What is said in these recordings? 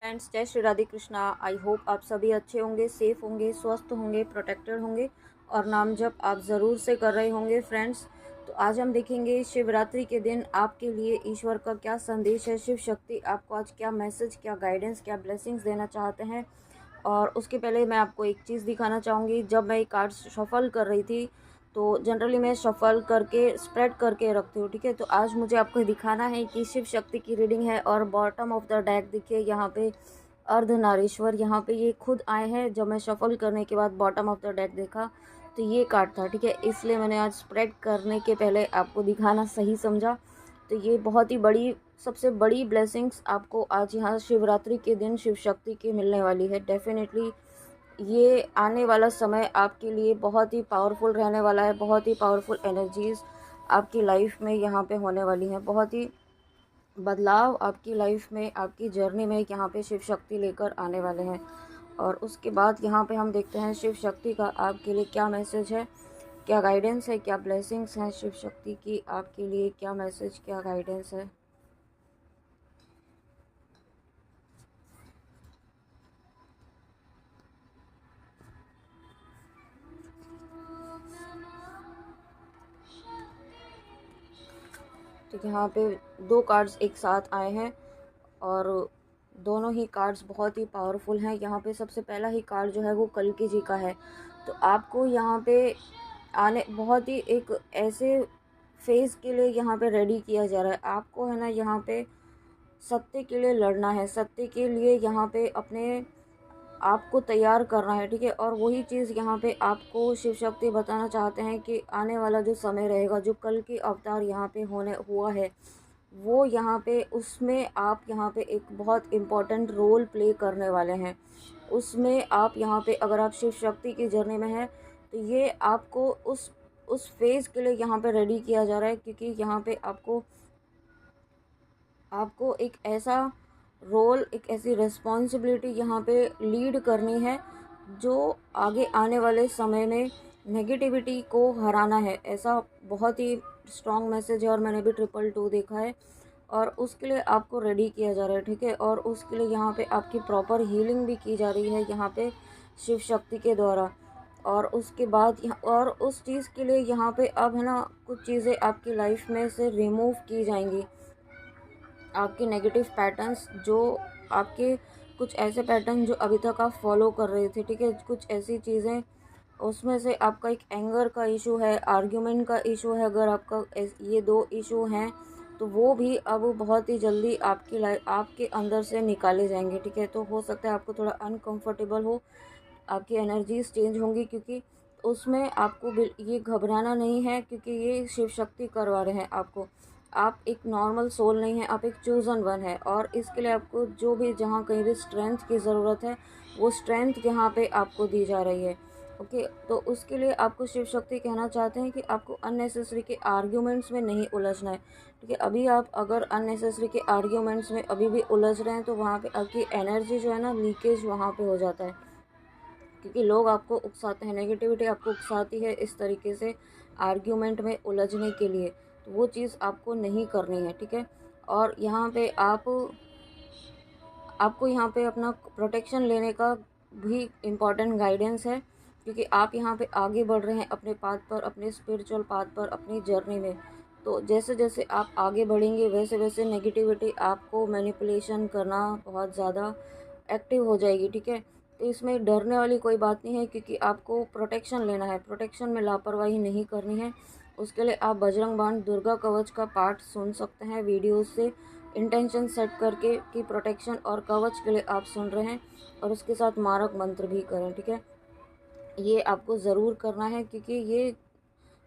Friends, जय Shri Radhe Krishna. I hope आप सभी अच्छे होंगे, सेफ होंगे, स्वस्थ होंगे, प्रोटेक्टेड होंगे और नाम जप आप ज़रूर से कर रहे होंगे। फ्रेंड्स, तो आज हम देखेंगे शिवरात्रि के दिन आपके लिए ईश्वर का क्या संदेश है, शिव शक्ति आपको आज क्या मैसेज, क्या गाइडेंस, क्या ब्लेसिंग्स देना चाहते हैं। और उसके पहले मैं आपको एक चीज़ दिखाना चाहूँगी। जब मैं कार्ड्स शफल कर रही थी तो जनरली मैं शफल करके स्प्रेड करके रखती हूँ, ठीक है। तो आज मुझे आपको दिखाना है कि शिव शक्ति की रीडिंग है और बॉटम ऑफ द डेक देखिए यहाँ पे अर्धनारीश्वर यहाँ पे ये खुद आए हैं। जब मैं शफल करने के बाद बॉटम ऑफ द डेक देखा तो ये कार्ड था, ठीक है। इसलिए मैंने आज स्प्रेड करने के पहले आपको दिखाना सही समझा। तो ये बहुत ही बड़ी, सबसे बड़ी ब्लेसिंग्स आपको आज यहाँ शिवरात्रि के दिन शिव शक्ति की मिलने वाली है। डेफिनेटली ये आने वाला समय आपके लिए बहुत ही पावरफुल रहने वाला है। बहुत ही पावरफुल एनर्जीज़ आपकी लाइफ में यहाँ पे होने वाली हैं। बहुत ही बदलाव आपकी लाइफ में, आपकी जर्नी में यहाँ पे शिव शक्ति लेकर आने वाले हैं। और उसके बाद यहाँ पे हम देखते हैं शिव शक्ति का आपके लिए क्या मैसेज है, क्या गाइडेंस है, क्या ब्लेसिंग्स हैं शिव शक्ति की आपके लिए, क्या मैसेज, क्या गाइडेंस है। ठीक है, यहाँ पे दो कार्ड्स एक साथ आए हैं और दोनों ही कार्ड्स बहुत ही पावरफुल हैं। यहाँ पे सबसे पहला ही कार्ड जो है वो कल्कि जी का है। तो आपको यहाँ पे आने बहुत ही एक ऐसे फेज़ के लिए यहाँ पे रेडी किया जा रहा है। आपको है ना यहाँ पे सत्य के लिए लड़ना है, सत्य के लिए यहाँ पे अपने आपको तैयार करना है, ठीक है। और वही चीज़ यहाँ पे आपको शिव शक्ति बताना चाहते हैं कि आने वाला जो समय रहेगा, जो कल की अवतार यहाँ पे होने हुआ है, वो यहाँ पे उसमें आप यहाँ पे एक बहुत इम्पोर्टेंट रोल प्ले करने वाले हैं। उसमें आप यहाँ पे अगर आप शिव शक्ति की जर्नी में हैं तो ये आपको उस फेज़ के लिए यहाँ पे रेडी किया जा रहा है, क्योंकि यहाँ पे आपको आपको एक ऐसा रोल, एक ऐसी रिस्पॉन्सिबिलिटी यहाँ पे लीड करनी है जो आगे आने वाले समय में नेगेटिविटी को हराना है। ऐसा बहुत ही स्ट्रॉन्ग मैसेज है और मैंने भी 222 देखा है और उसके लिए आपको रेडी किया जा रहा है, ठीक है। और उसके लिए यहाँ पे आपकी प्रॉपर हीलिंग भी की जा रही है यहाँ पे शिव शक्ति के द्वारा। और उसके बाद यहाँ और उस चीज़ के लिए यहाँ पे अब है ना कुछ चीज़ें आपकी लाइफ में से रिमूव की जाएंगी। आपके नेगेटिव पैटर्न्स, जो आपके कुछ ऐसे पैटर्न जो अभी तक आप फॉलो कर रहे थे, ठीक है, कुछ ऐसी चीज़ें, उसमें से आपका एक एंगर का इशू है, आर्ग्यूमेंट का इशू है। अगर आपका ये दो इशू हैं तो वो भी अब बहुत ही जल्दी आपकी लाइफ, आपके अंदर से निकाले जाएंगे, ठीक है। तो हो सकता है आपको थोड़ा अनकंफर्टेबल हो, आपकी एनर्जीज चेंज होंगी, क्योंकि उसमें आपको ये घबराना नहीं है, क्योंकि ये शिव शक्ति करवा रहे हैं आपको। आप एक नॉर्मल सोल नहीं है, आप एक चूज़न वन है। और इसके लिए आपको जो भी जहाँ कहीं भी स्ट्रेंथ की ज़रूरत है वो स्ट्रेंथ यहाँ पे आपको दी जा रही है, ओके। तो उसके लिए आपको शिव शक्ति कहना चाहते हैं कि आपको अननेसेसरी के आर्ग्यूमेंट्स में नहीं उलझना है, ठीक है। अभी आप अगर अननेसेसरी के आर्ग्यूमेंट्स में अभी भी उलझ रहे हैं तो वहाँ पे आपकी एनर्जी जो है ना, लीकेज वहाँ पे हो जाता है, क्योंकि लोग आपको उकसाते हैं, नेगेटिविटी आपको उकसाती है इस तरीके से आर्ग्यूमेंट में उलझने के लिए। तो वो चीज़ आपको नहीं करनी है, ठीक है। और यहाँ पे आपको यहाँ पे अपना प्रोटेक्शन लेने का भी इम्पॉर्टेंट गाइडेंस है, क्योंकि आप यहाँ पे आगे बढ़ रहे हैं अपने पाथ पर, अपने स्पिरिचुअल पाथ पर, अपनी जर्नी में। तो जैसे जैसे आप आगे बढ़ेंगे वैसे वैसे नेगेटिविटी आपको मैनिपुलेशन करना बहुत ज़्यादा एक्टिव हो जाएगी, ठीक है। तो इसमें डरने वाली कोई बात नहीं है, क्योंकि आपको प्रोटेक्शन लेना है, प्रोटेक्शन में लापरवाही नहीं करनी है। उसके लिए आप बजरंग बाण, दुर्गा कवच का पाठ सुन सकते हैं वीडियोस से, इंटेंशन सेट करके कि प्रोटेक्शन और कवच के लिए आप सुन रहे हैं, और उसके साथ मारक मंत्र भी करें, ठीक है। ये आपको ज़रूर करना है, क्योंकि ये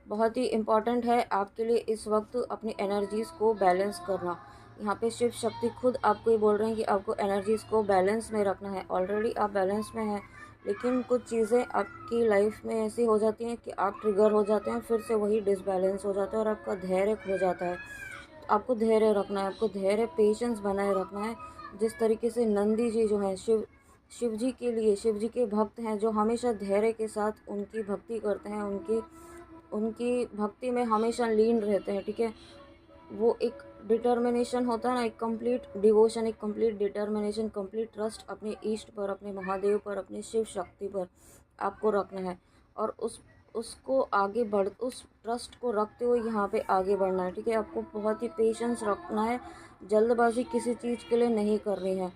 बहुत ही इम्पॉर्टेंट है आपके लिए इस वक्त अपनी एनर्जीज़ को बैलेंस करना। यहाँ पे शिव शक्ति खुद आपको ये बोल रहे हैं कि आपको एनर्जीज़ को बैलेंस में रखना है। ऑलरेडी आप बैलेंस में हैं, लेकिन कुछ चीज़ें आपकी लाइफ में ऐसी हो जाती हैं कि आप ट्रिगर हो जाते हैं, फिर से वही डिसबैलेंस हो जाता है और आपका धैर्य खो जाता है। तो आपको धैर्य रखना है, आपको धैर्य, पेशेंस बनाए रखना है। जिस तरीके से नंदी जी जो हैं, शिव जी के लिए, शिव जी के भक्त हैं जो हमेशा धैर्य के साथ उनकी भक्ति करते हैं, उनकी भक्ति में हमेशा लीन रहते हैं, ठीक है। वो एक डिटर्मिनेशन होता है ना, एक कंप्लीट डिवोशन, एक कंप्लीट डिटर्मिनेशन, कंप्लीट ट्रस्ट अपने ईष्ट पर, अपने महादेव पर, अपने शिव शक्ति पर आपको रखना है। और उसको आगे बढ़ उस ट्रस्ट को रखते हुए यहाँ पे आगे बढ़ना है, ठीक है। आपको बहुत ही पेशेंस रखना है, जल्दबाजी किसी चीज़ के लिए नहीं करनी है।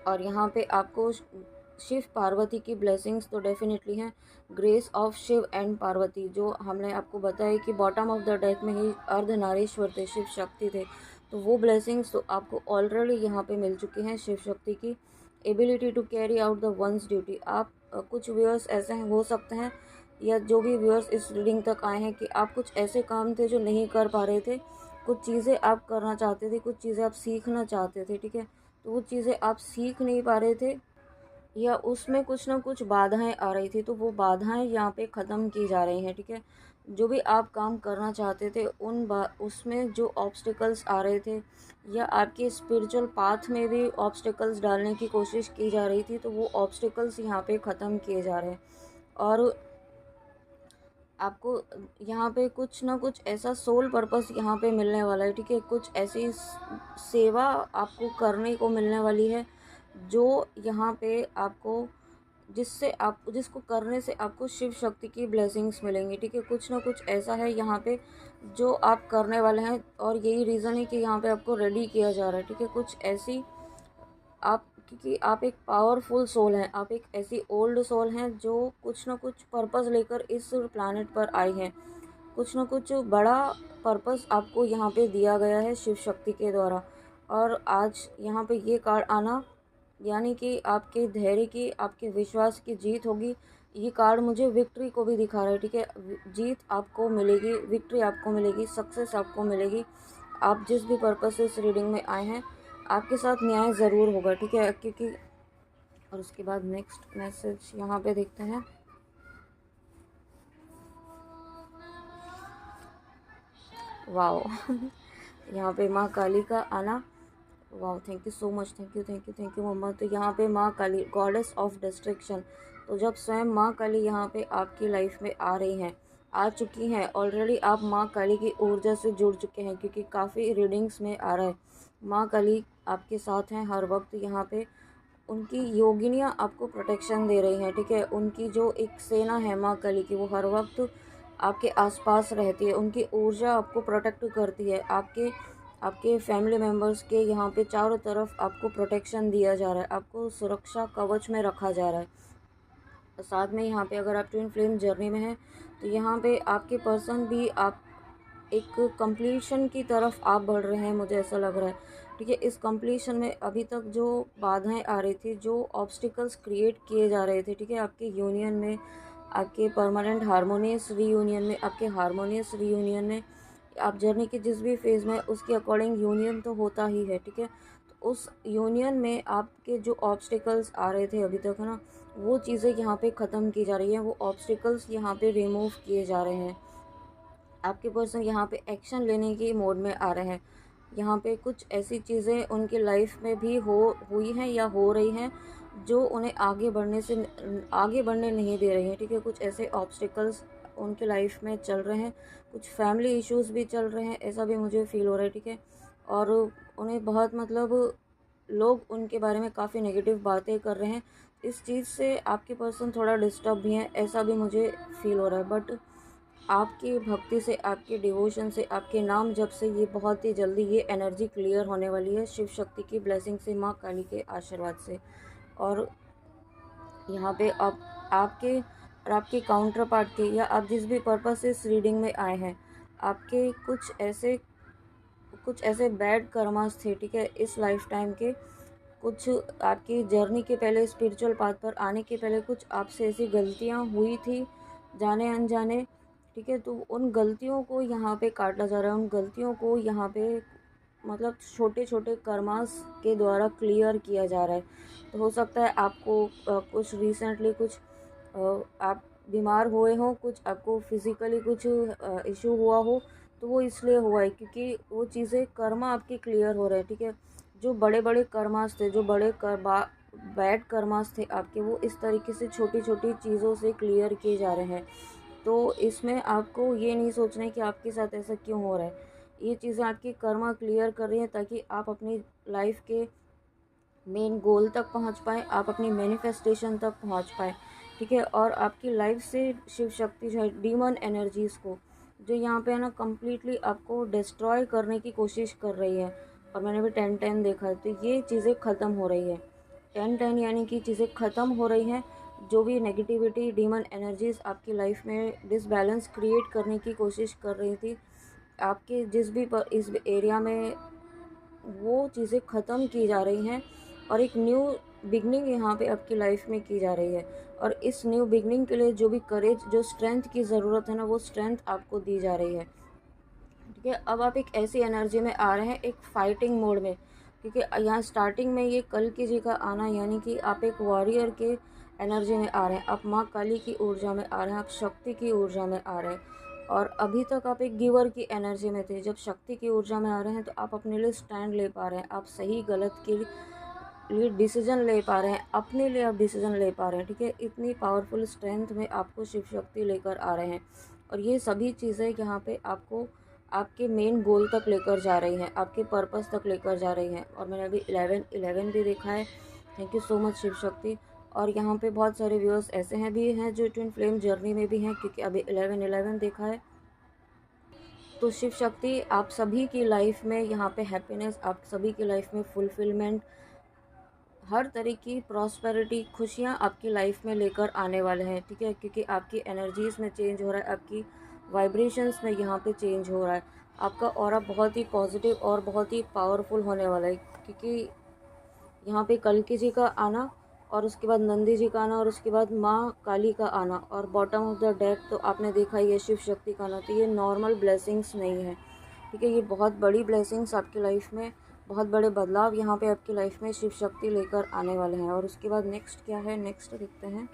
और यहाँ पे आपको शिव पार्वती की ब्लेसिंग्स तो डेफिनेटली हैं। Grace of Shiv and Parvati, जो हमने आपको बताया कि बॉटम ऑफ द डेक में ही अर्धनारीश्वर थे, शिव शक्ति थे, तो वो ब्लेसिंग्स तो आपको ऑलरेडी यहाँ पे मिल चुकी हैं। शिव शक्ति की ability to carry out the ones duty. आप कुछ व्यूअर्स ऐसे हो सकते हैं, या जो भी व्यूअर्स इस रीडिंग तक आए हैं, कि आप कुछ ऐसे काम थे जो नहीं कर पा रहे थे, कुछ चीज़ें आप करना चाहते थे, कुछ चीज़ें आप सीखना चाहते थे, ठीक है। तो वो चीज़ें आप सीख नहीं पा रहे थे, या उसमें कुछ ना कुछ बाधाएं आ रही थी, तो वो बाधाएं यहाँ पे ख़त्म की जा रही हैं, ठीक है। जो भी आप काम करना चाहते थे उसमें जो ऑब्स्टिकल्स आ रहे थे, या आपके स्पिरिचुअल पाथ में भी ऑब्स्टिकल्स डालने की कोशिश की जा रही थी, तो वो ऑब्स्टिकल्स यहाँ पे ख़त्म किए जा रहे हैं। और आपको यहाँ पे कुछ ना कुछ ऐसा सोल पर्पस यहाँ पे मिलने वाला है, ठीक है। कुछ ऐसी सेवा आपको करने को मिलने वाली है, जो यहाँ पे आपको जिसको करने से आपको शिव शक्ति की ब्लेसिंग्स मिलेंगी, ठीक है। कुछ ना कुछ ऐसा है यहाँ पे जो आप करने वाले हैं, और यही रीज़न है कि यहाँ पे आपको रेडी किया जा रहा है, ठीक है। कुछ ऐसी आप, क्योंकि आप एक पावरफुल सोल हैं, आप एक ऐसी ओल्ड सोल हैं जो कुछ ना कुछ पर्पस लेकर इस प्लानट पर आई हैं। कुछ ना कुछ बड़ा पर्पस आपको यहाँ पे दिया गया है शिव शक्ति के द्वारा। और आज यहाँ पे ये कार्ड आना, यानी कि आपके धैर्य की, आपके विश्वास की जीत होगी। ये कार्ड मुझे विक्ट्री को भी दिखा रहा है, ठीक है। जीत आपको मिलेगी, विक्ट्री आपको मिलेगी, सक्सेस आपको मिलेगी। आप जिस भी पर्पस से इस रीडिंग में आए हैं, आपके साथ न्याय ज़रूर होगा, ठीक है। क्योंकि और उसके बाद नेक्स्ट मैसेज यहाँ पे देखते हैं। वाओ यहाँ पे माँ काली का आना, वाह, thank you so much, thank you thank you thank you मम्मा। तो यहाँ पे माँ काली, गॉडेस ऑफ डिस्ट्रक्शन, तो जब स्वयं माँ काली यहाँ पे आपकी लाइफ में आ रही हैं, आ चुकी हैं ऑलरेडी, आप माँ काली की ऊर्जा से जुड़ चुके हैं, क्योंकि काफ़ी रीडिंग्स में आ रहा है माँ काली आपके साथ हैं हर वक्त। यहाँ पे उनकी योगिनियाँ आपको प्रोटेक्शन दे रही हैं, ठीक है। उनकी जो एक सेना है माँ काली की, वो हर वक्त आपके आसपास रहती है, उनकी ऊर्जा आपको प्रोटेक्ट करती है। आपके फैमिली मेम्बर्स के यहाँ पे चारों तरफ आपको प्रोटेक्शन दिया जा रहा है, आपको सुरक्षा कवच में रखा जा रहा है। साथ में यहाँ पे अगर आप ट्विन फ्लेम जर्नी में हैं, तो यहाँ पे आपके पर्सन भी आप एक कंप्लीशन की तरफ आप बढ़ रहे हैं, मुझे ऐसा लग रहा है, ठीक है। इस कंप्लीशन में अभी तक जो बाधाएं आ रही थी, जो ऑब्स्टिकल्स क्रिएट किए जा रहे थे, ठीक है, आपके यूनियन में, आपके परमानेंट हारमोनियस रीयूनियन में, आपके हारमोनियस रीयूनियन में, आप जर्नी के जिस भी फेज़ में, उसके अकॉर्डिंग यूनियन तो होता ही है, ठीक है। तो उस यूनियन में आपके जो ऑब्स्टिकल्स आ रहे थे अभी तक, है ना, वो चीज़ें यहाँ पे ख़त्म की जा रही हैं, वो ऑब्स्टिकल्स यहाँ पे रिमूव किए जा रहे हैं। आपके पर्सन यहाँ पे एक्शन लेने की मोड में आ रहे हैं। यहाँ पे कुछ ऐसी चीज़ें उनकी लाइफ में भी हुई हैं या हो रही हैं, जो उन्हें आगे बढ़ने नहीं दे रही हैं, ठीक है। कुछ ऐसे ऑब्स्टिकल्स उनकी लाइफ में चल रहे हैं, कुछ फैमिली इश्यूज भी चल रहे हैं, ऐसा भी मुझे फील हो रहा है, ठीक है। और उन्हें बहुत, मतलब लोग उनके बारे में काफ़ी नेगेटिव बातें कर रहे हैं। इस चीज़ से आपके पर्सन थोड़ा डिस्टर्ब भी हैं, ऐसा भी मुझे फील हो रहा है। बट आपकी भक्ति से, आपके डिवोशन से, आपके नाम जप से ये बहुत ही जल्दी ये एनर्जी क्लियर होने वाली है, शिव शक्ति की ब्लेसिंग से, माँ काली के आशीर्वाद से। और यहाँ पे आपके और आपके काउंटर पार्ट के, या आप जिस भी पर्पस से इस रीडिंग में आए हैं, आपके कुछ ऐसे बैड कर्मास थे, ठीक है, इस लाइफ टाइम के। कुछ आपकी जर्नी के पहले, स्पिरिचुअल पाथ पर आने के पहले, कुछ आपसे ऐसी गलतियाँ हुई थी जाने अनजाने, ठीक है। तो उन गलतियों को यहाँ पे काटा जा रहा है, उन गलतियों को यहाँ पे, मतलब छोटे छोटे कर्मास के द्वारा क्लियर किया जा रहा है। तो हो सकता है आपको कुछ रिसेंटली कुछ आप बीमार हुए हों, कुछ आपको फिज़िकली कुछ इशू हुआ हो, तो वो इसलिए हुआ है क्योंकि वो चीज़ें, कर्मा आपके क्लियर हो रहे हैं, ठीक है। जो बड़े बड़े कर्मास थे, जो बैड कर्मास थे आपके, वो इस तरीके से छोटी छोटी चीज़ों से क्लियर किए जा रहे हैं। तो इसमें आपको ये नहीं सोचना है कि आपके साथ ऐसा क्यों हो रहा है, ये चीज़ें आपकी कर्मा क्लियर कर रही हैं ताकि आप अपनी लाइफ के मेन गोल तक पहुंच पाए, आप अपनी मैनिफेस्टेशन तक पहुंच पाए, ठीक है। और आपकी लाइफ से शिव शक्ति जो है डीमन एनर्जीज़ को जो यहाँ पे है ना कम्प्लीटली आपको डिस्ट्रॉय करने की कोशिश कर रही है, और मैंने भी 10-10 देखा है, तो ये चीज़ें ख़त्म हो रही है। 10-10 यानी कि चीज़ें ख़त्म हो रही हैं। जो भी नेगेटिविटी डीमन एनर्जीज़ आपकी लाइफ में डिसबैलेंस क्रिएट करने की कोशिश कर रही थी आपके जिस भी इस एरिया में, वो चीज़ें ख़त्म की जा रही हैं और एक न्यू बिगनिंग यहाँ पे आपकी लाइफ में की जा रही है। और इस न्यू बिगनिंग के लिए जो भी करेज, जो स्ट्रेंथ की ज़रूरत है ना, वो स्ट्रेंथ आपको दी जा रही है, ठीक है। अब आप एक ऐसी एनर्जी में आ रहे हैं, एक फाइटिंग मोड में, क्योंकि यहाँ स्टार्टिंग में ये कल्कि जी का आना यानी कि आप एक वॉरियर के एनर्जी में आ रहे हैं, आप माँ काली की ऊर्जा में आ रहे हैं, आप शक्ति की ऊर्जा में आ रहे हैं। और अभी तक आप एक गिवर की एनर्जी में थे, जब शक्ति की ऊर्जा में आ रहे हैं तो आप अपने लिए स्टैंड ले पा रहे हैं, आप सही गलत के लिए डिसीजन ले पा रहे हैं, अपने लिए आप डिसीजन ले पा रहे हैं, ठीक है। इतनी पावरफुल स्ट्रेंथ में आपको शिव शक्ति लेकर आ रहे हैं, और ये सभी चीज़ें यहाँ पे आपको आपके मेन गोल तक लेकर जा रही हैं, आपके पर्पस तक लेकर जा रही हैं। और मैंने अभी 11-11 भी देखा है। Thank you so much Shiv Shakti. और यहाँ पे बहुत सारे व्यूअर्स ऐसे हैं भी हैं जो ट्विन फ्लेम जर्नी में भी हैं, क्योंकि अभी 11-11 देखा है। तो शिव शक्ति आप सभी की लाइफ में यहाँ पे हैप्पीनेस, आप सभी की लाइफ में फुलफिलमेंट, हर तरह की प्रॉस्पेरिटी, खुशियाँ आपकी लाइफ में लेकर आने वाले हैं, ठीक है। क्योंकि आपकी एनर्जीज़ में चेंज हो रहा है, आपकी वाइब्रेशंस में यहाँ पे चेंज हो रहा है, आपका ऑरा बहुत ही पॉजिटिव और बहुत ही पावरफुल होने वाला है। क्योंकि यहाँ पे कल्कि जी का आना, और उसके बाद नंदी जी का आना, और उसके बाद माँ काली का आना, और बॉटम ऑफ द डेक तो आपने देखा ही है शिव शक्ति का आना। तो ये नॉर्मल ब्लेसिंग्स नहीं है, ठीक है। ये बहुत बड़ी ब्लेसिंग्स आपकी लाइफ में, बहुत बड़े बदलाव यहाँ पे आपकी लाइफ में शिव शक्ति लेकर आने वाले हैं। और उसके बाद नेक्स्ट क्या है, नेक्स्ट देखते हैं।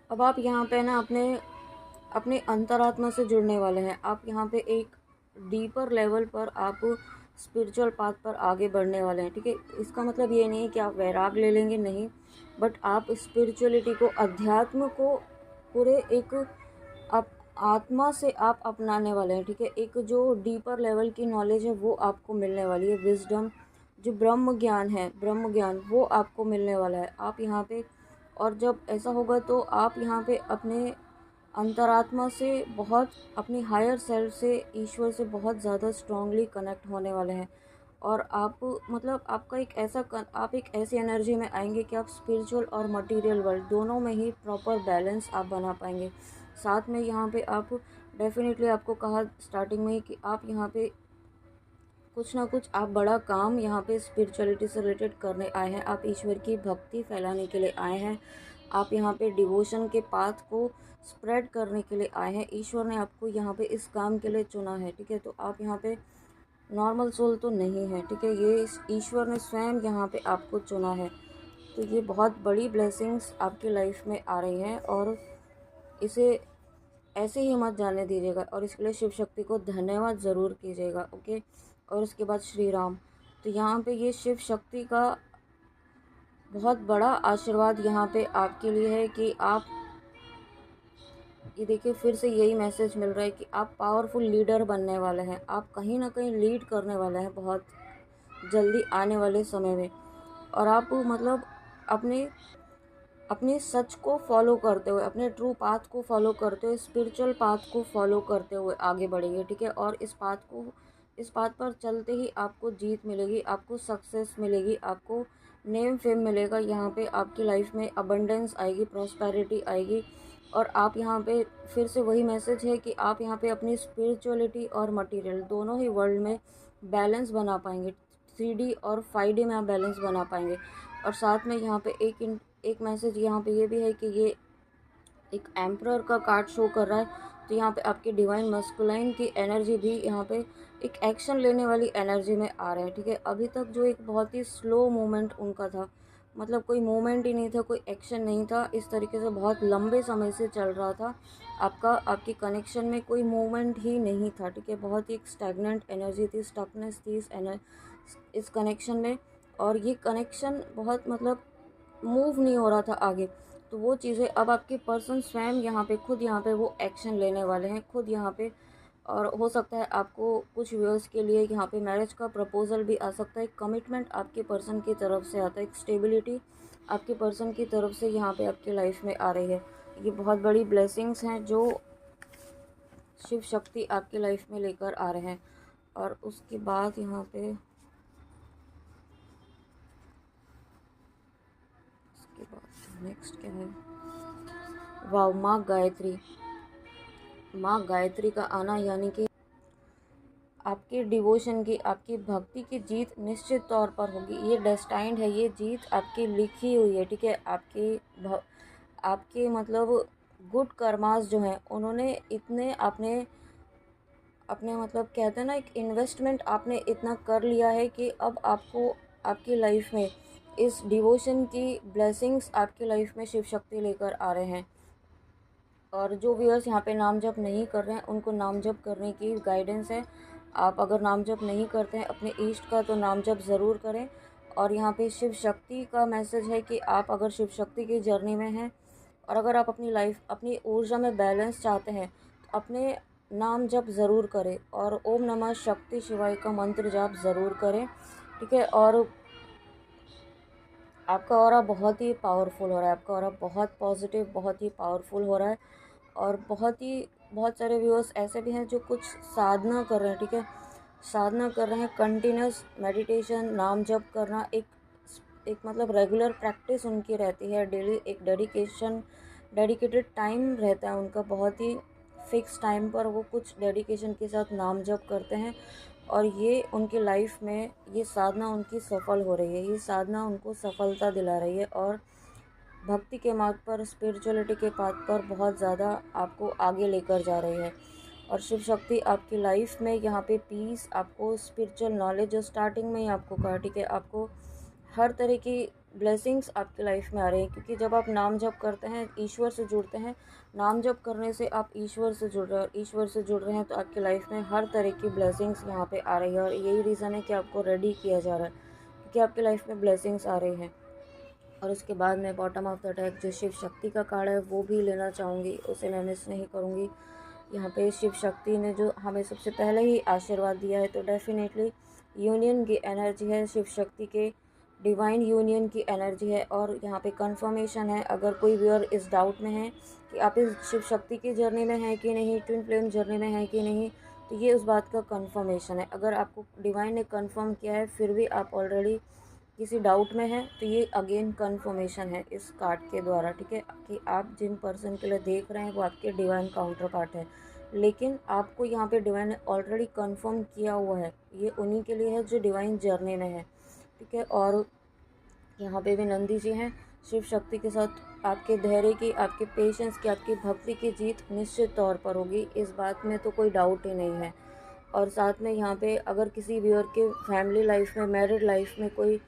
अब आप यहाँ पे ना अपने अंतरात्मा से जुड़ने वाले हैं, आप यहाँ पे एक डीपर लेवल पर आप स्पिरिचुअल पाथ पर आगे बढ़ने वाले हैं, ठीक है। इसका मतलब ये नहीं है कि आप वैराग ले लेंगे, नहीं, बट आप स्पिरिचुअलिटी को, अध्यात्म को पूरे एक आप आत्मा से आप अपनाने वाले हैं, ठीक है। एक जो डीपर लेवल की नॉलेज है वो आपको मिलने वाली है, विजडम, जो ब्रह्म ज्ञान है, ब्रह्म ज्ञान वो आपको मिलने वाला है। आप यहाँ पे, और जब ऐसा होगा तो आप यहाँ पे अपने अंतरात्मा से बहुत, अपनी हायर सेल्फ से, ईश्वर से बहुत ज़्यादा स्ट्रांगली कनेक्ट होने वाले हैं। और आप मतलब आपका एक ऐसा आप एक ऐसी एनर्जी में आएंगे कि आप स्पिरिचुअल और मटेरियल वर्ल्ड दोनों में ही प्रॉपर बैलेंस आप बना पाएंगे। साथ में यहाँ पे आप डेफिनेटली, आपको कहा स्टार्टिंग में ही कि आप यहाँ पे कुछ ना कुछ आप बड़ा काम यहाँ पे स्पिरिचुअलिटी से रिलेटेड करने आए हैं, आप ईश्वर की भक्ति फैलाने के लिए आए हैं, आप यहाँ पे डिवोशन के पाथ को स्प्रेड करने के लिए आए हैं। ईश्वर ने आपको यहाँ पे इस काम के लिए चुना है, ठीक है। तो आप यहाँ पे नॉर्मल सोल तो नहीं है, ठीक है, ये ईश्वर ने स्वयं यहाँ पे आपको चुना है। तो ये बहुत बड़ी ब्लेसिंग्स आपकी लाइफ में आ रही हैं, और इसे ऐसे ही मत जाने दीजिएगा, और इसके लिए शिव शक्ति को धन्यवाद ज़रूर कीजिएगा, ओके। और उसके बाद श्री राम, तो यहाँ पे ये शिव शक्ति का बहुत बड़ा आशीर्वाद यहाँ पे आपके लिए है कि आप, ये देखिए फिर से यही मैसेज मिल रहा है कि आप पावरफुल लीडर बनने वाले हैं, आप कहीं ना कहीं लीड करने वाले हैं बहुत जल्दी आने वाले समय में। और आप मतलब अपने अपने सच को फॉलो करते हुए, अपने ट्रू पाथ को फॉलो करते हुए, स्पिरिचुअल पाथ को फॉलो करते हुए आगे बढ़ेंगे, ठीक है। और इस पाथ पर चलते ही आपको जीत मिलेगी, आपको सक्सेस मिलेगी, आपको नेम फेम मिलेगा, यहाँ पे आपकी लाइफ में अबंडेंस आएगी, प्रॉस्पेरिटी आएगी। और आप यहाँ पे फिर से वही मैसेज है कि आप यहाँ पे अपनी स्पिरिचुअलिटी और मटेरियल दोनों ही वर्ल्ड में बैलेंस बना पाएंगे, 3D और 5D में आप बैलेंस बना पाएंगे। और साथ में यहाँ पे एक मैसेज यहाँ पे ये भी है कि ये एक एम्परर का कार्ड शो कर रहा है, तो यहाँ पे आपके डिवाइन मस्कुलाइन की एनर्जी भी यहाँ पे एक एक्शन लेने वाली एनर्जी में आ रहे हैं, ठीक है। अभी तक जो एक बहुत ही स्लो मूवमेंट उनका था, मतलब कोई मूवमेंट ही नहीं था, कोई एक्शन नहीं था, इस तरीके से बहुत लंबे समय से चल रहा था आपकी कनेक्शन में कोई मूवमेंट ही नहीं था, ठीक है। बहुत ही एक स्टैग्नेंट एनर्जी थी, स्टकनेस थी इस कनेक्शन में, और ये कनेक्शन बहुत मतलब मूव नहीं हो रहा था आगे। तो वो चीज़ें अब आपके पर्सन स्वयं यहाँ पे खुद यहाँ पे वो एक्शन लेने वाले हैं, खुद यहाँ पे और हो सकता है आपको कुछ व्यूअर्स के लिए यहाँ पे मैरिज का प्रपोज़ल भी आ सकता है। कमिटमेंट आपके पर्सन की तरफ से आता है, एक स्टेबिलिटी आपके पर्सन की तरफ से यहाँ पे आपकी लाइफ में आ रही है। ये बहुत बड़ी ब्लेसिंग्स हैं जो शिव शक्ति आपकी लाइफ में लेकर आ रहे हैं। और उसके बाद यहाँ पे उसके बाद नेक्स्ट क्या है, वाव, माँ गायत्री। माँ गायत्री का आना यानी कि आपके डिवोशन की, आपकी भक्ति की जीत निश्चित तौर पर होगी। ये डेस्टाइंड है, ये जीत आपकी लिखी हुई है, ठीक है। आपके मतलब गुड कर्मास जो हैं उन्होंने इतने अपने अपने मतलब कहते हैं ना, एक इन्वेस्टमेंट आपने इतना कर लिया है कि अब आपको आपकी लाइफ में इस डिवोशन की ब्लेसिंग्स आपकी लाइफ में शिव शक्ति लेकर आ रहे हैं। और जो व्यूअर्स यहाँ पे नाम जप नहीं कर रहे हैं उनको नाम जप करने की गाइडेंस है। आप अगर नाम जप नहीं करते हैं अपने ईष्ट का तो नाम जप ज़रूर करें। और यहाँ पे शिव शक्ति का मैसेज है कि आप अगर शिव शक्ति की जर्नी में हैं और अगर आप अपनी लाइफ, अपनी ऊर्जा में बैलेंस चाहते हैं तो अपने नाम जप ज़रूर करें और ओम नमः शक्ति शिवाय का मंत्र जाप ज़रूर करें, ठीक है। और आपका ऑरा बहुत ही पावरफुल हो रहा है, आपका ऑरा बहुत पॉजिटिव, बहुत ही पावरफुल हो रहा है। और बहुत सारे व्यूअर्स ऐसे भी हैं जो कुछ साधना कर रहे हैं, ठीक है। साधना कर रहे हैं, कंटिन्यूस मेडिटेशन, नाम जप करना एक मतलब रेगुलर प्रैक्टिस उनकी रहती है। डेली एक डेडिकेटेड टाइम रहता है उनका, बहुत ही फिक्स टाइम पर वो कुछ डेडिकेशन के साथ नाम जप करते हैं। और ये उनकी लाइफ में ये साधना उनकी सफल हो रही है, ये साधना उनको सफलता दिला रही है और भक्ति के मार्ग पर, स्पिरिचुअलिटी के पाथ पर बहुत ज़्यादा आपको आगे लेकर जा रही है। और शिव शक्ति आपकी लाइफ में यहाँ पे पीस, आपको स्पिरिचुअल नॉलेज, जो स्टार्टिंग में ही आपको कहा, ठीक है, आपको हर तरह की ब्लेसिंग्स आपकी लाइफ में आ रही हैं। क्योंकि जब आप नाम जप करते हैं, ईश्वर से जुड़ते हैं, नाम जप करने से आप ईश्वर से जुड़ रहे हैं और ईश्वर से जुड़ रहे हैं तो आपकी लाइफ में हर तरह की ब्लेसिंग्स यहाँ पे आ रही है। और यही रीज़न है कि आपको रेडी किया जा रहा है क्योंकि आपकी लाइफ में ब्लेसिंग्स आ रही हैं। और उसके बाद मैं बॉटम ऑफ द डेक जो शिव शक्ति का कार्ड है वो भी लेना चाहूँगी, उसे मैं मिस नहीं करूँगी। यहाँ पे शिव शक्ति ने जो हमें सबसे पहले ही आशीर्वाद दिया है तो डेफिनेटली यूनियन की एनर्जी है, शिव शक्ति के डिवाइन यूनियन की एनर्जी है। और यहाँ पे कंफर्मेशन है, अगर कोई व्यूअर इस डाउट में है कि आप इस शिव शक्ति की जर्नी में हैं कि नहीं, ट्विन फ्लेम जर्नी में हैं कि नहीं, तो ये उस बात का कंफर्मेशन है। अगर आपको डिवाइन ने कंफर्म किया है फिर भी आप ऑलरेडी किसी डाउट में है तो ये अगेन कंफर्मेशन है इस कार्ड के द्वारा, ठीक है, कि आप जिन पर्सन के लिए देख रहे हैं वो आपके डिवाइन काउंटर पार्ट है। लेकिन आपको यहाँ पे डिवाइन ने ऑलरेडी कंफर्म किया हुआ है, ये उन्हीं के लिए है जो डिवाइन जर्नी में है, ठीक है। और यहाँ पे भी नंदी जी हैं, शिव शक्ति के साथ आपके धैर्य की, आपके पेशेंस की, आपकी भक्ति की जीत निश्चित तौर पर होगी, इस बात में तो कोई डाउट ही नहीं है। और साथ में यहाँ पे अगर किसी व्यूअर के फैमिली लाइफ में, मैरिड लाइफ में कोई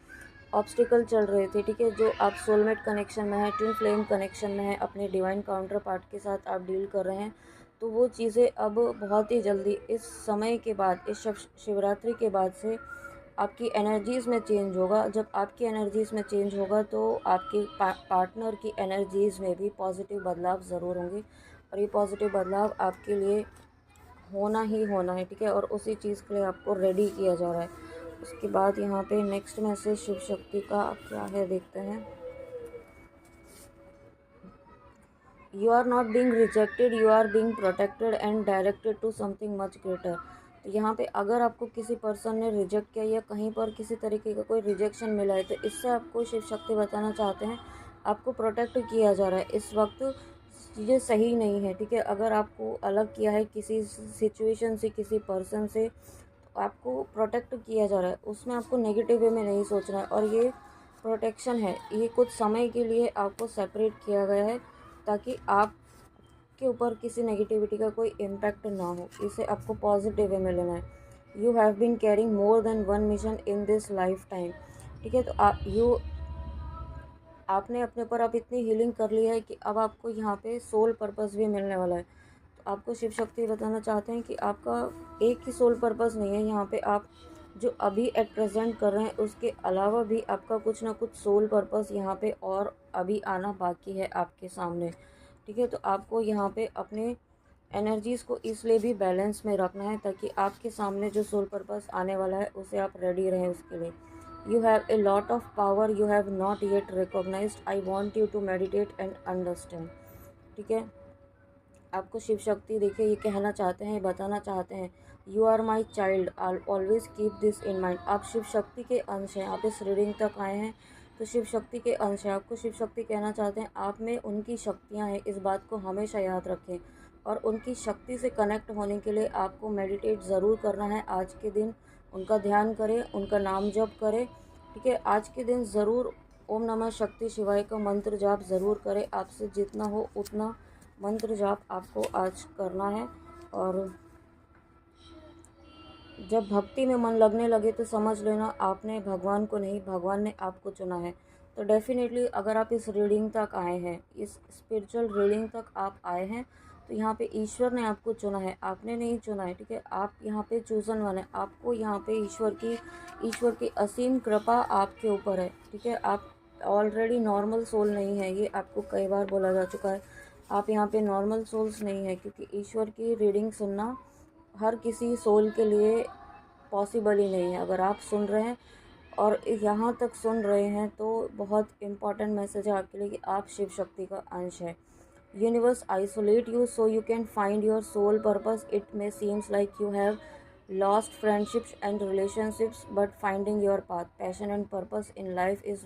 ऑब्स्टिकल चल रहे थे, ठीक है, जो आप सोलमेट कनेक्शन में है, ट्विन फ्लेम कनेक्शन में है, अपने डिवाइन काउंटर पार्ट के साथ आप डील कर रहे हैं, तो वो चीज़ें अब बहुत ही जल्दी इस समय के बाद, इस शिवरात्रि के बाद से आपकी एनर्जीज़ में चेंज होगा। जब आपकी एनर्जीज़ में चेंज होगा तो आपके पार्टनर की एनर्जीज़ में भी पॉजिटिव बदलाव ज़रूर होंगे और ये पॉजिटिव बदलाव आपके लिए होना ही होना है, ठीक है। और उसी चीज़ के लिए आपको रेडी किया जा रहा है। उसके बाद यहाँ पे नेक्स्ट मैसेज शिव शक्ति का क्या है देखते हैं। You are not being rejected, you are being protected and directed to something much greater. तो यहाँ पे अगर आपको किसी पर्सन ने रिजेक्ट किया या कहीं पर किसी तरीके का कोई रिजेक्शन मिला है तो इससे आपको शिव शक्ति बताना चाहते हैं आपको प्रोटेक्ट किया जा रहा है। इस वक्त चीज़ें सही नहीं है, ठीक है। अगर आपको अलग किया है किसी सिचुएशन से, किसी पर्सन से, तो आपको प्रोटेक्ट किया जा रहा है, उसमें आपको नेगेटिव वे में नहीं सोचना है। और ये प्रोटेक्शन है, ये कुछ समय के लिए आपको सेपरेट किया गया है ताकि आप के ऊपर किसी नेगेटिविटी का कोई इम्पैक्ट ना हो, इसे आपको पॉजिटिव वे में लेना है। You have been carrying more than one mission in this life time, ठीक है। तो आपने अपने ऊपर अब इतनी हीलिंग कर ली है कि अब आपको यहाँ पे सोल पर्पस भी मिलने वाला है। तो आपको शिव शक्ति बताना चाहते हैं कि आपका एक ही सोल पर्पस नहीं है, यहाँ पे आप जो अभी एट प्रेजेंट कर रहे हैं उसके अलावा भी आपका कुछ ना कुछ सोल पर्पस यहाँ पे और अभी आना बाकी है आपके सामने, ठीक है। तो आपको यहाँ पे अपने एनर्जीज़ को इसलिए भी बैलेंस में रखना है ताकि आपके सामने जो सोल पर्पस आने वाला है उसे आप रेडी रहें उसके लिए। You have a lot of power you have not yet recognised, I want you to meditate and understand. ठीक है, आपको शिव शक्ति देखिए ये कहना चाहते हैं, बताना चाहते हैं, you are my child, I always keep this in mind. आप शिव शक्ति के अंश हैं, आप इस रीडिंग तक आए हैं तो शिव शक्ति के अंश हैं। आपको शिव शक्ति कहना चाहते हैं आप में उनकी शक्तियाँ हैं, इस बात को हमेशा याद रखें। और उनकी शक्ति से कनेक्ट होने के लिए आपको मेडिटेट ज़रूर करना है। आज के दिन उनका ध्यान करें, उनका नाम जप करें। ठीक है, आज के दिन ज़रूर ओम नमः शक्ति शिवाय का मंत्र जाप ज़रूर करें। आपसे जितना हो उतना मंत्र जाप आपको आज करना है। और जब भक्ति में मन लगने लगे तो समझ लेना आपने भगवान को नहीं, भगवान ने आपको चुना है। तो डेफिनेटली अगर आप इस रीडिंग तक आए हैं, इस स्पिरिचुअल रीडिंग तक आप आए हैं, तो यहाँ पे ईश्वर ने आपको चुना है, आपने नहीं चुना है। ठीक है, आप यहाँ पे चूजन वन है, आपको यहाँ पे ईश्वर की असीम कृपा आपके ऊपर है। ठीक है, आप ऑलरेडी नॉर्मल सोल नहीं है, ये आपको कई बार बोला जा चुका है। आप यहाँ पे नॉर्मल सोल्स नहीं है, क्योंकि ईश्वर की रीडिंग सुनना हर किसी सोल के लिए पॉसिबल ही नहीं है। अगर आप सुन रहे हैं और यहाँ तक सुन रहे हैं तो बहुत इम्पॉर्टेंट मैसेज है आपके लिए कि आप शिव शक्ति का अंश है। Universe isolate you so you can find your soul purpose. It may seems like you have lost friendships and relationships, but finding your path, passion and purpose in life is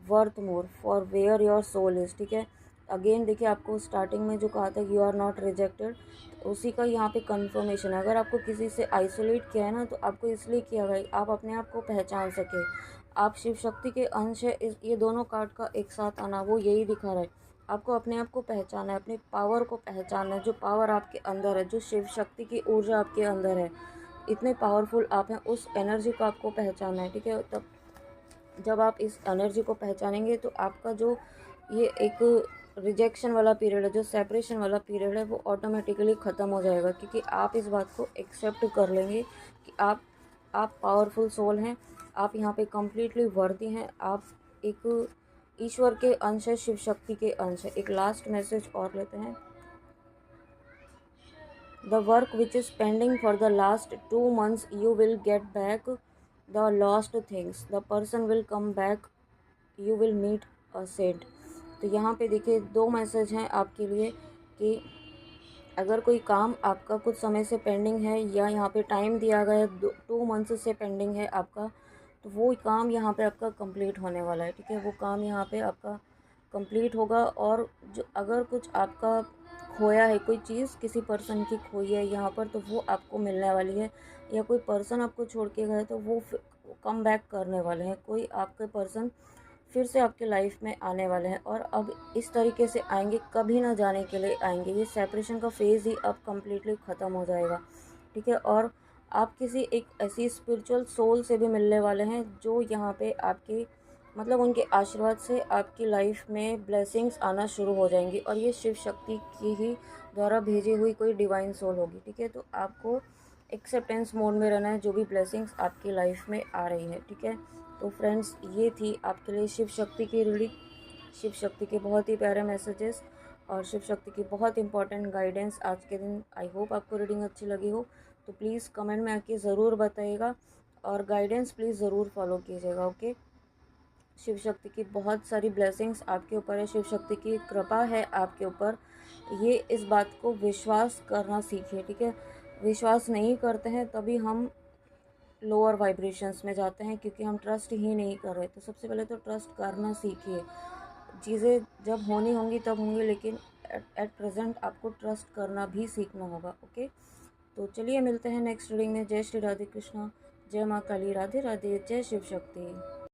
worth more for where your soul is. ठीक है, again देखिए आपको starting में जो कहा था you are not rejected, उसी का यहाँ पे कंफर्मेशन है। अगर आपको किसी से आइसोलेट किया है ना, तो आपको इसलिए किया गया आप अपने आप को पहचान सके, आप शिव शक्ति के अंश है। ये दोनों कार्ड का एक साथ आना वो यही दिखा रहा है, आपको अपने आप को पहचाना है, अपने पावर को पहचानना है, जो पावर आपके अंदर है, जो शिव शक्ति की ऊर्जा आपके अंदर है, इतने पावरफुल आप हैं, उस एनर्जी को आपको पहचानना है। ठीक है, तब जब आप इस एनर्जी को पहचानेंगे तो आपका जो ये एक रिजेक्शन वाला पीरियड है, जो सेपरेशन वाला पीरियड है, वो ऑटोमेटिकली ख़त्म हो जाएगा, क्योंकि आप इस बात को एक्सेप्ट कर लेंगे कि आप पावरफुल सोल हैं, आप यहाँ पे कम्प्लीटली वर्दी हैं, आप एक ईश्वर के अंश है, शिव शक्ति के अंश है। एक लास्ट मैसेज और लेते हैं। The work which is pending for the last 2 months you will get back the lost things, the person will come back, you will meet a saint. तो यहाँ पे देखिए 2 मैसेज हैं आपके लिए कि अगर कोई काम आपका कुछ समय से पेंडिंग है या यहाँ पे टाइम दिया गया है 2 मंथ्स से पेंडिंग है आपका, तो वो काम यहाँ पे आपका कंप्लीट होने वाला है। ठीक है, वो काम यहाँ पे आपका कंप्लीट होगा। और जो अगर कुछ आपका खोया है, कोई चीज़ किसी पर्सन की खोई है यहाँ पर, तो वो आपको मिलने वाली है। या कोई पर्सन आपको छोड़ के गए तो वो कम बैक करने वाले हैं, कोई आपके पर्सन फिर से आपके लाइफ में आने वाले हैं, और अब इस तरीके से आएंगे, कभी ना जाने के लिए आएंगे। ये सेपरेशन का फेज़ ही अब कम्प्लीटली ख़त्म हो जाएगा। ठीक है, और आप किसी एक ऐसी स्पिरिचुअल सोल से भी मिलने वाले हैं जो यहाँ पे आपकी मतलब उनके आशीर्वाद से आपकी लाइफ में ब्लेसिंग्स आना शुरू हो जाएंगी, और ये शिव शक्ति की ही द्वारा भेजी हुई कोई डिवाइन सोल होगी। ठीक है, तो आपको एक्सेप्टेंस मोड में रहना है जो भी ब्लेसिंग्स आपकी लाइफ में आ रही है। ठीक है, तो फ्रेंड्स ये थी आपके लिए शिव शक्ति की रीडिंग, शिव शक्ति के बहुत ही प्यारे मैसेजेस और शिव शक्ति की बहुत इंपॉर्टेंट गाइडेंस आज के दिन। आई होप आपको रीडिंग अच्छी लगी हो, तो प्लीज़ कमेंट में आके ज़रूर बताइएगा और गाइडेंस प्लीज़ ज़रूर फॉलो कीजिएगा। ओके, शिव शक्ति की बहुत सारी ब्लेसिंग्स आपके ऊपर है, शिव शक्ति की कृपा है आपके ऊपर, ये इस बात को विश्वास करना सीखिए। ठीक है, विश्वास नहीं करते हैं तभी हम लोअर वाइब्रेशंस में जाते हैं, क्योंकि हम ट्रस्ट ही नहीं कर रहे। तो सबसे पहले तो ट्रस्ट करना सीखिए, चीज़ें जब होनी होंगी तब होंगी, लेकिन एट प्रेजेंट आपको ट्रस्ट करना भी सीखना होगा। ओके, तो चलिए मिलते हैं नेक्स्ट रीडिंग में। जय श्री राधे कृष्णा, जय माँ काली, राधे राधे, जय शिव शक्ति।